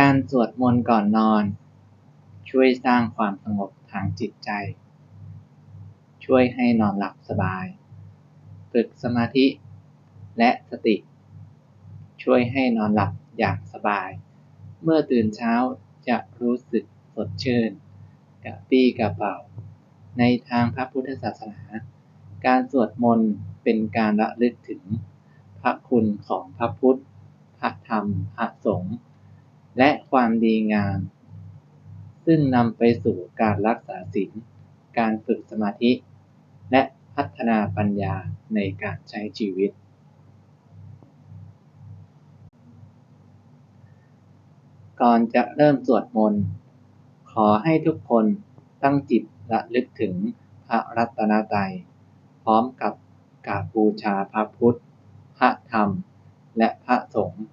การสวดมนต์ก่อนนอนช่วยสร้างความสงบทางจิตใจช่วยให้นอนหลับสบายฝึกสมาธิและสติช่วยให้นอนหลับอย่างสบายเมื่อตื่นเช้าจะรู้สึกสดชื่นกระปรี้กระเปร่าในทางพระพุทธศาสนาการสวดมนต์เป็นการระลึกถึงพระคุณของพระพุทธพระธรรมพระสงฆ์และความดีงามซึ่งนำไปสู่การรักษาศีลการฝึกสมาธิและพัฒนาปัญญาในการใช้ชีวิตก่อนจะเริ่มสวดมนต์ขอให้ทุกคนตั้งจิตระลึกถึงพระรัตนตรัยพร้อมกับกราบบูชาพระพุทธพระธรรมและพระสงฆ์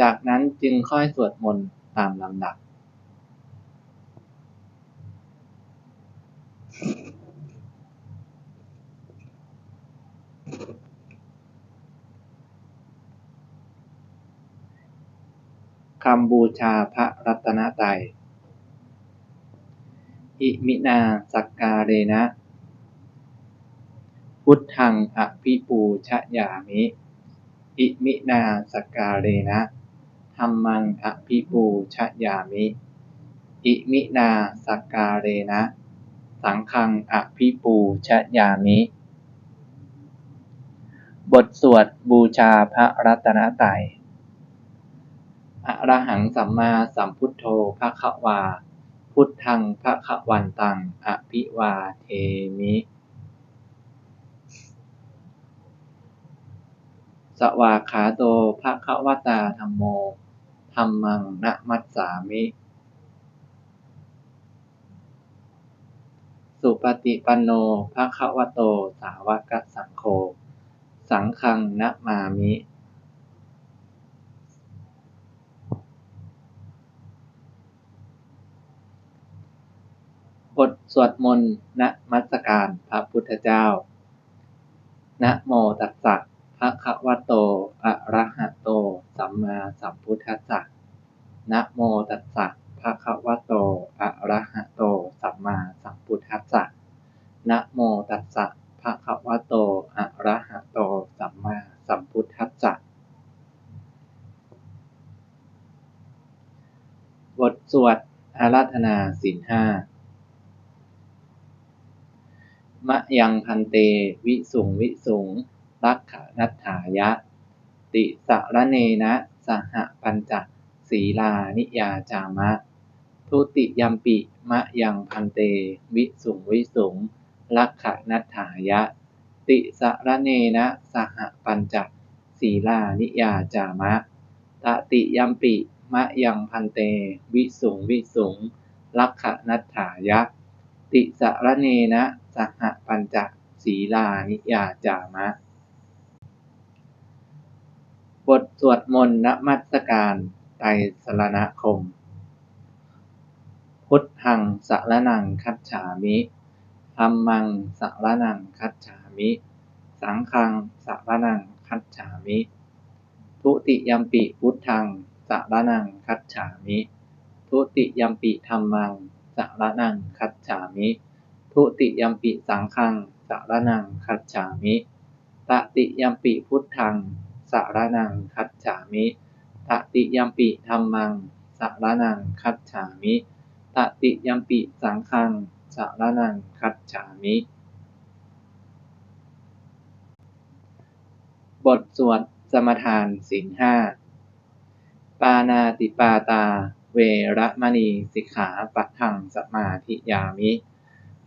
จากนั้นจึงค่อยสวดมนต์ตามลำดับคำบูชาพระรัตนตรัยอิมินาสักการะนะพุทธังอภิปูชยามิอิมินาสักการะนะธัมมังอภิปูชยามิอิมินาสักการะนะสังฆังอภิปูชยามิบทสวดบูชาพระรัตนตรัยอะระหังสัมมาสัมพุทโธภควาพุทธังภควันตังอภิวาเทมิสวากขาโตภควตาธัมโมธัมมังนะมัสสามิสุปฏิปันโนภควโตสาวกสังโฆสังฆังนะมามิบทสวดมนต์นมัสการพระพุทธเจ้านะโมตัสสะภะคะวะโตอะระหะโตสัมมาสัมพุทธัสสะนะโมตัสสะภะคะวะโตอะระหะโตสัมมาสัมพุทธัสสะนะโมตัสสะภะคะวะโตอะระหะโตสัมมาสัมพุทธัสสะบทสวดอาราธนาศีลห้ามะยังพันเตวิสุงวิสุงรักขนัตถายะติสรณเนนะสหปัญจศีลานิยาจามะทุติยัมปิมะยังพันเตวิสุงวิสุงรักขนัตถายะติสรณเนนะสหปัญจศีลานิยาจามะตติยัมปิมะยังพันเตวิสุงวิสุงรักขนัตถายะติสรณเนนะสหปัญจศีลานิยาจามะบทสวดมนต์นมัสการไตรสรณคมพุทธังสรณังคัจฉามิธัมมังสรณังคัจฉามิสังฆังสรณังคัจฉามิทุติยัมปิพุทธังสรณังคัจฉามิทุติยัมปิธัมมังสรณังคัจฉามิทุติยัมปิสังฆังสรณังคัจฉามิตติยัมปิพุทธังสรณังคัจฉามิตติยัมปิธัมมังสรณังคัจฉามิตติยัมปิสังฆังสรณังคัจฉามิบทสวดสมทานศีลห้าปาณาติปาตาเวระมณีสิกขาปะทังสมาธิยามิ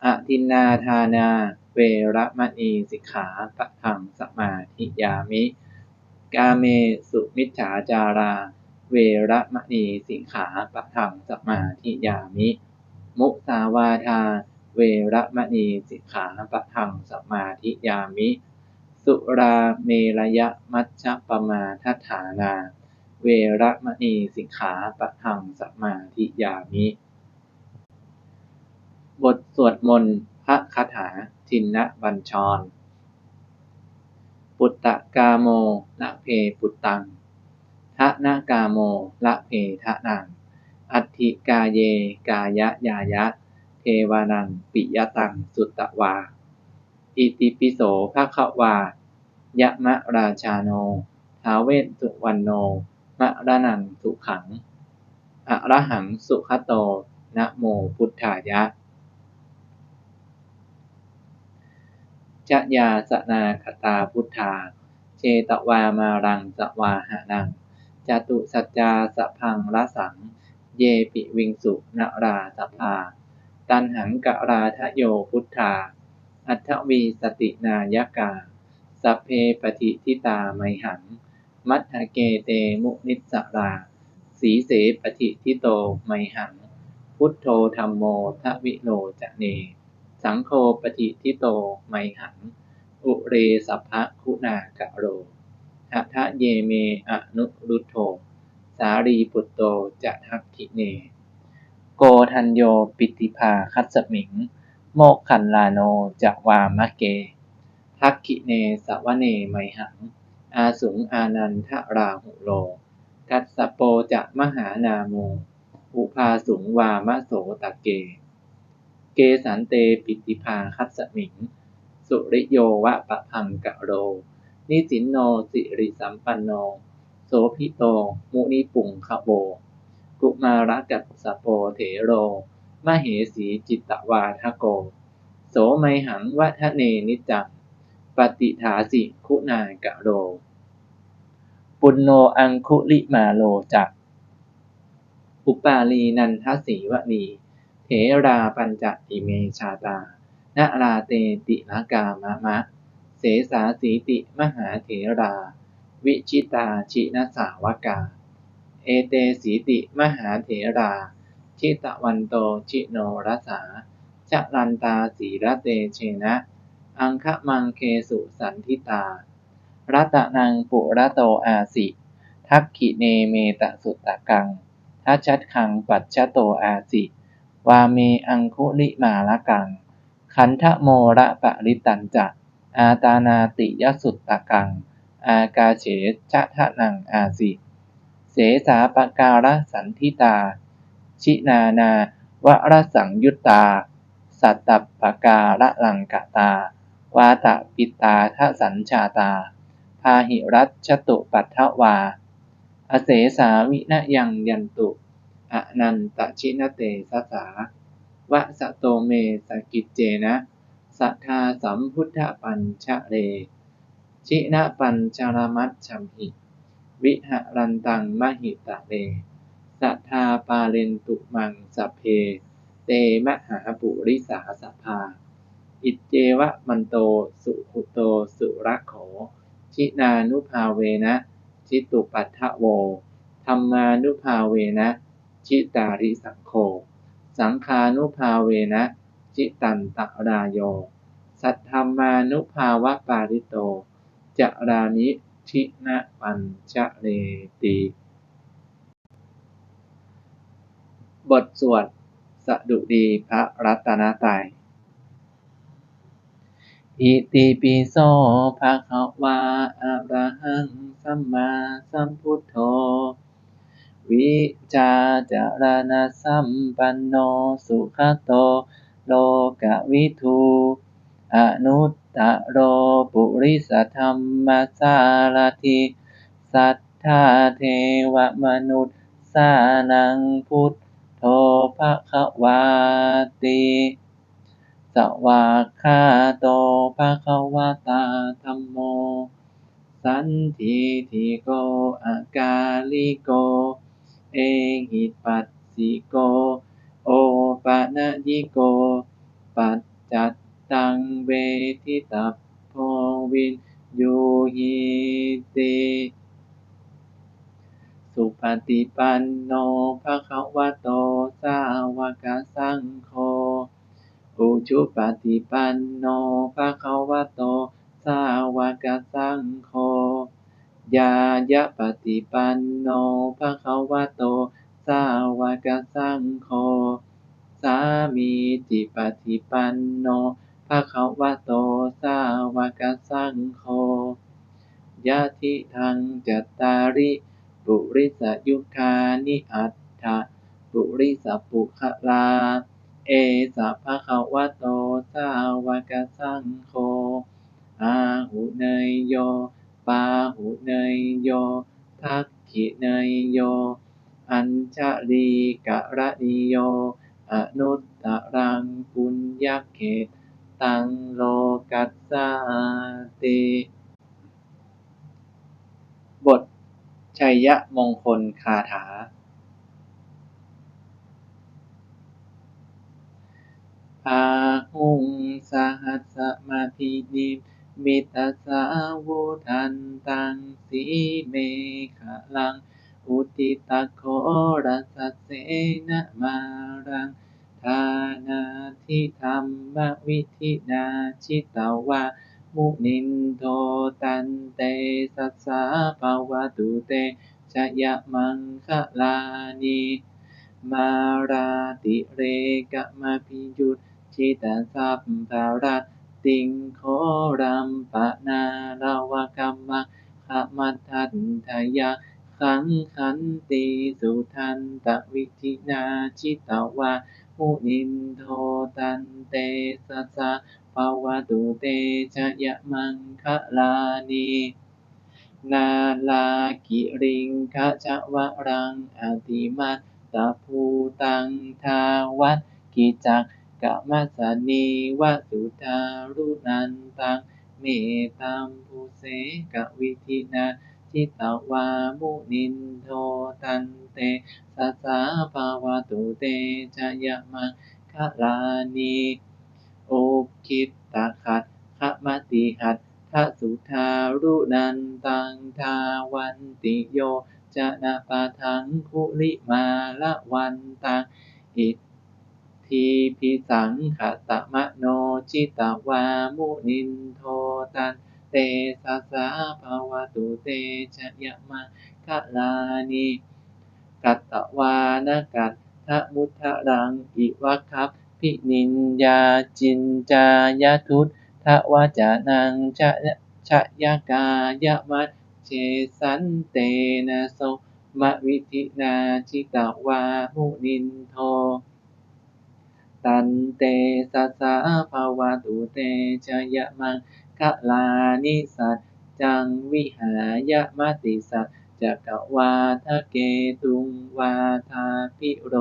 อทินนาทานาเวระมณีสิกขาปะทังสมาธิยามิกาเมสุมิจฉาจาราเวระมณีสิกขาปะทังสมาธิยามิมุสาวาทาเวระมณีสิกขาปะทังสมาธิยามิสุราเมรยมัชฌัปปมาทัฏฐานาเวระมณีสิกขาปะทังสมาธิยามิบทสวดมนต์พระคาถาทินนบัญชรปุตตกาโมละเพปุตตังทะนะกาโมละเพทะนัง ธิกาเยกายะยายะเทวานังปิยตังสุตตวาอิติปิโสภควายะมะราชาโนท้าวเวสสุวรรณโนมะระนังสุขังอะระหังสุขโตนะโมพุทธายะชยาสนาคตาพุทธาเชตวามารังสวาหานังจตุสัจจาสะพังละสังเยปิวิงสุนราสภาตันหังกราทะโยพุทธาอัทธวีสตินายกาสัพเพปฏิทิตาไมหังมัทธเกเตมุนิสสราสีเสปฏิทิโตไมหังพุทโธธัมโมทวิโลจะเนสังโฆปฏิทิโตไมหังอุเรสัพพะคุณากะโรหะทะเยเมอนุรุตโธสารีปุตโตจะทักขิเนโกทัญโยปิติภาคัสสมิงโมคคัลลาโนจะวามะเกทักขิเนสวเนไมหังอาสุงอานันทราหุโลกัสสโปจะมหานาโมอุภาสุงวามะโสตะเกเกสันเตปิติภาคัสสมิงสุริโยวะปะพังกะโรนิสินโนสิริสัมปันโนโสภิโตมุนิปุงคะโวกุมารกัสสโปเถโรมเหสีจิตตวาทโกโสไมหังวะทะเนนิจจังปฏิฐาสิคุณากะโรปุณโญอังคุลิมาโลจะอุปาลีนันทสีวลีเถราปัญจอิเมชาตานะราเตติลกามะมะเสสาสีติมหาเถราวิชิตาชินสาวกาเอเตสีติมหาเถราชิตวันโตชิโนรสาชลันตาสีระเตเชนะอังคะมังเคสุสันทิตารัตนังปุระโตอาสิทักขิเนเมตสุตตะกังทัชชัดขังปัจฉโตอาสิวาเมอังคุลิมาละกังขันธโมระปะริตันจะอาตานาติยสุตตะกังอากาเฉชะทะนังอาสิเสสาปการสันทิตาชินานาวรสังยุตตาสัตตปการะลังกตาวาตปิตาทสัญชาตาพาหิรัชชตุปัฏฐวาอเสสาวินะยังยันตุอนันตชินเตสสาวะสะโตเมสกิจเจนะสัทธาสัมพุทธปัญชะเรชินะปัญชรมัชชัมหิวิหะรันตังมหิตะเรสัทธาปาเรนตุมังสัพเพเตมหาปุริสาสภาอิจเจวะมันโตสุขุโตสุรักโขชินานุภาเวนะชิตุปัฏฐโวธัมมานุภาเวนะชิตาริสังโฆสังฆานุภาเวนะชิตันตรายโยสัทธัมมานุภาวะปาริโตจารานิชินะปัญชะเรติบทสวดสดุดีพระรัตนตรัยอิติปิโสภะคะวาอะระหังสัมมาสัมพุทโธวิชาจารณสัมปันโนสุขโตโลกวิทูอนุตตโรปุริสธรรมสารถิสัทธาเทวมนุษย์สานังพุทโธภควาติสวากขาโตภควตาธัมโมสันทิฏฐิโกอากาลิโกเอหิปัสสิโกโอปะนะยิโกปัจจัตตังเวทิตาโพวินยูหิติสุปฏิปันโนภควโตสาวกสังโฆอุชุปฏิปันโนภควโตสาวกสังโฆญายะปฏิปันโนภควโตสาวกสังโฆสามีจิปฏิปันโนภควโตสาวกสังโฆยะทิทังจัตตาริปุริสยุคานิอัตถะปุ ปุริสปุขลาเอสะภะคะวะโตสาวกสังโฆอาหุเนยโยปาหุเนยโยทักขิเนยโยอัญชลีกะระนิโยอนุตตรังปุญญเขตังโลกัสสาติบทชัยมงคลคาถาพาหุงสหัสสมาธินิมิตสาวุทันตังสีเมขลังอุติตะโครัสเสนะมารังทานาทิธรรมวิธินาชิตวามุนินโทตันเตสัสสะภาวะตุเตชยมังคลานิมาราติเรกะมะพิยุตชิตาสัพพารัตติงโครัมปะนาลาวะกัมมะขมัทธันทยาขังขันติสุทันตวิธินาชิตวามุนินโทตันเตสัสสะภาวะตุเตชยมังคลานินาลากิริงคชวรังอติมัสสะภูตังทาวัตกิจักกะมัสสนีวสุทารุนันตังเมตัมภูเสกวิธินาชิตวามุนินโทตันเตสัสสะภาวะตุเตชยมังคลานิโอคิตตขัดขมติหัตทสุทารุนันตังทาวันติโยจะนาปะทังคุลิมาละวันตังอิทธิพิสังขตมโนชิตวามุนินโทตันเตสัสสะภาวะตุเตชยมังคลานิกัตตวานกัตถมุทะรังอิวะคัพพินิญญาจินจายทุตทวจานังชยกายมัจเจสันเตนะโสมะวิธินาชิตวามุนินโทตันเตสัสสะภาวะตุเตชยมังคลานิสัจจังวิหายมติสัจจักวาทะเกตุงวาทาพิโร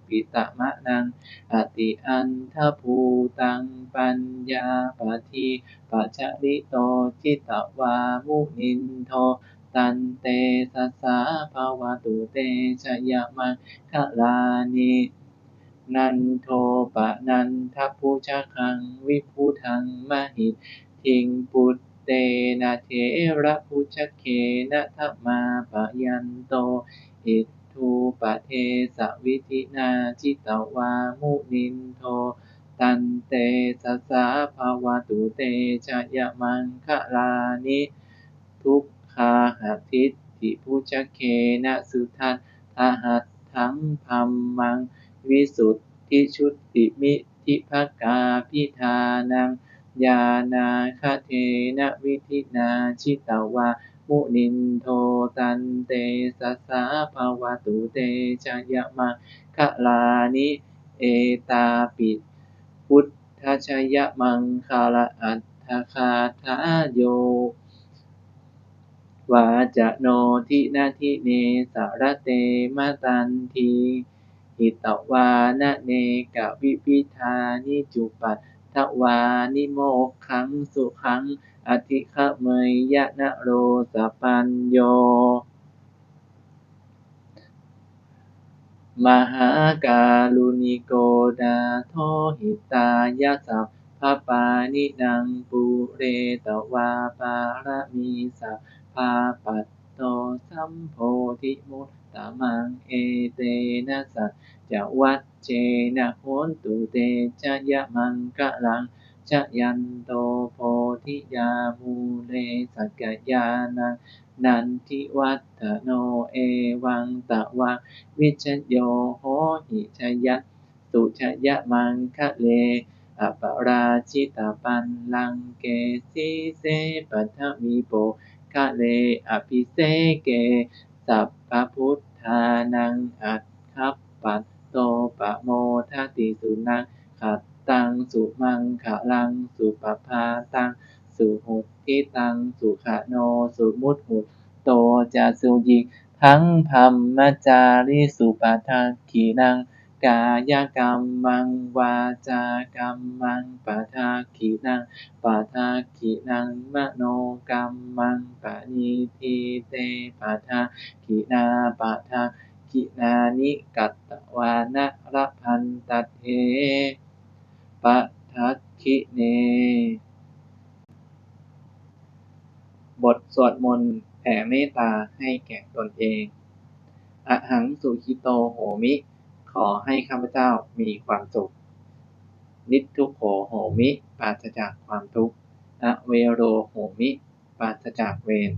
ปิตมะนังอติอันทภูตังปัญญาปทีปัจจริโตจิตวามุนินโทตันเตสัสสะภาวะตุเตชยมังคลานินันโทปะนันทพุชะคังวิพุทังมหิทิงปุตเตนะเถระพุชะเคนะทะมาปะยันโตอิทูปะเทสวิธินาจิตวามุนินโทตันเตสัสสะภาวะตุเตชยมังคลานิทุกขาหทิฏฐิพุชะเคนะสุทันทหัตถังธัมมังวิสุทธิชุติมิทิภกาพิธานังญาณาคเทนะวิธินาชิตวามุนินโทตันเตสัสสะภาวะตุเตชยมังคลานิเอตาปิพุทธชยมังคลาอัตถคาถาโยวาจะโนทินาทิเนสารเตมะตันทีหิตวานะเนกะวิพิธานิจุปัตถวานิโมกขังสุขังอธิฆะเมยยะนะโรสปัญโยมหากาลุณิโกดาโทหิตายะสัพพปานินังปุเรตวาปารมีสัพพาปัตโตสัมโพธิมุตตมังเอเตนะสัจจวัชเชนะโหนตุเตชยมังคลังชยันโตโพธิยามูเลสักยานังนันทิวัฒโนเอวังตะวังวิชโยโหหิชยะสุชยมังคะเลอปราชิตปันลังเกสีเสปัทมิโปคะเลอภิเสเกสัพพพุทธานังอัตถัปปัตโต ขลังสุปภาตังสุหุทิตังสุขโนสุมุตหุโตจะสุยิทั้งพัมมจาริสุปทักขินังกายกรรมังวาจากรรมังปทักขินังปทักขินังมโนกรรมังปณิทิเตปทักขินาปทักขินานิกัตตวานะระพันตเถปทักขิเนบทสวดมนต์แผ่เมตตาให้แก่ตนเองอะหังสุขิโตโหมิขอให้ข้าพเจ้ามีความสุขนิพทุโขโหมิปราศจากความทุกข์อเวโรโหมิปราศจากเวร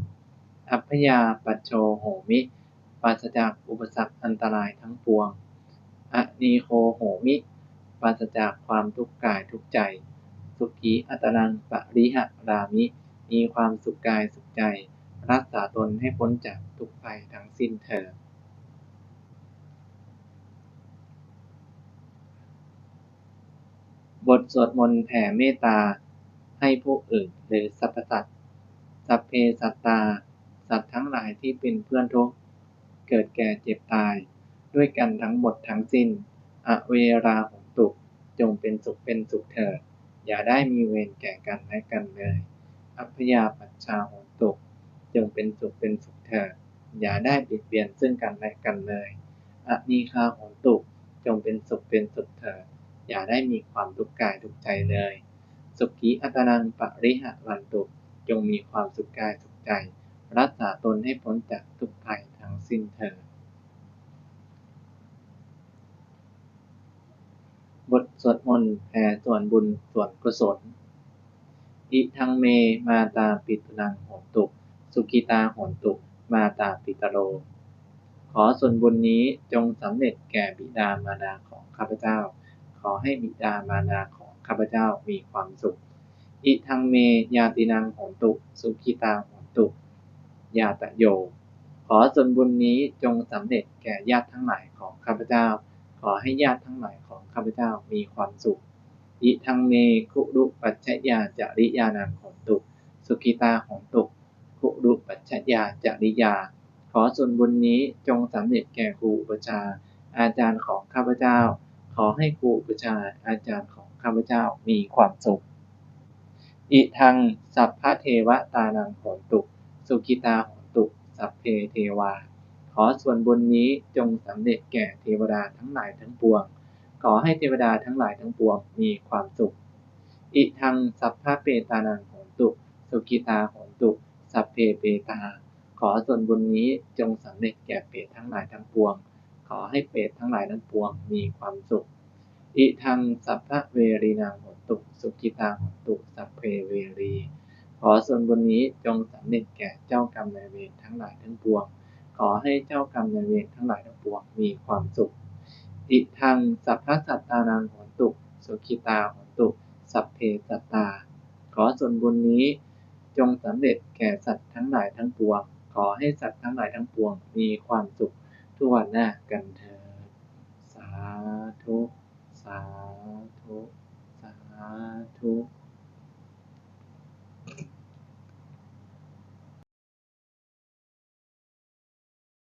อัพพยาปัชโชโหมิปราศจากอุปสรรคอันตรายทั้งปวงอนีโคโหมิปราศจากความทุกข์กายทุกข์ใจสุขีอัตนังปริหรามิมีความสุขกายสุขใจรักษาตนให้พ้นจากทุกภัยทั้งสิ้นเถิดบทสวดมนต์แผ่เมตตาให้ผู้อื่นหรือสรรพสัตว์สัพเพสัตตาสัตว์ทั้งหลายที่เป็นเพื่อนทุกข์เกิดแก่เจ็บตายด้วยกันทั้งหมดทั้งสิ้นอเวราหนตุจงเป็นสุขเป็นสุขเถิดอย่าได้มีเวรแก่กันและกันเลยอัพพยาปัชชาหนตุจงเป็นสุขเป็นสุขเถิดอย่าได้เบียดเบียนซึ่งกันและกันเลยอนีฆาหนตุจงเป็นสุขเป็นสุขเถิดอย่าได้มีความทุกข์กายทุกข์ใจเลยสุขีอัตนังปริหะรันตุจงมีความสุขกายสุขใจรักษาตนให้พ้นจากทุกภัยทั้งสิ้นเถิดบทสวดมนต์แผ่ส่วนบุญส่วนกุศลอิทังเมมาตาปิตุนังโหนตุสุขิตาโหนตุมาตาปิตโรขอส่วนบุญนี้จงสำเร็จแก่บิดามารดาของข้าพเจ้าขอให้บิดามารดาของข้าพเจ้ามีความสุขอิทังเมญาตินังโหนตุสุขิตาโหนตุญาตโยขอส่วนบุญนี้จงสำเร็จแก่ญาติทั้งหลายของข้าพเจ้าขอให้ญาติทั้งหลายของข้าพเจ้ามีความสุขอิทังเมคุรุปัชฌยาจาริยานังโหนตุสุขิตาโหนตุคุรุปัชฌยาจาริยาขอส่วนบุญนี้จงสำเร็จแก่ครูอุปชาอาจารย์ของข้าพเจ้าขอให้ครูอุปชาอาจารย์ของข้าพเจ้ามีความสุขอิทังสัพพะเทวตานังโหนตุสุขิตาโหนตุสัพเพเทวาขอส่วนบุญนี้จงสำเร็จแก่เทวดาทั้งหลายทั้งปวงขอให้เทวดาทั้งหลายทั้งปวงมีความสุขอิทังสัพพะเปตานังโหนตุสุขิตาโหนตุสัพเพเปตาขอส่วนบุญนี้จงสำเร็จแก่เปรตทั้งหลายทั้งปวงขอให้เปรตทั้งหลายทั้งปวงมีความสุขอิทังสัพพะเวรีนังโหนตุสุขิตาโหนตุสัพเพเวรีขอส่วนบุญนี้จงสำเร็จแก่เจ้ากรรมนายเวรทั้งหลายทั้งปวงขอให้เจ้ากรรมนายเวรทั้งหลายทั้งปวงมีความสุขอิทังสัพพะสัตตานังโหนตุสุขิตาโหนตุสัพเพสัตตาขอส่วนบุญนี้จงสำเร็จแก่สัตว์ทั้งหลายทั้งปวงขอให้สัตว์ทั้งหลายทั้งปวงมีความสุขทั่วหน้ากันเถิดสาธุสาธุสาธุ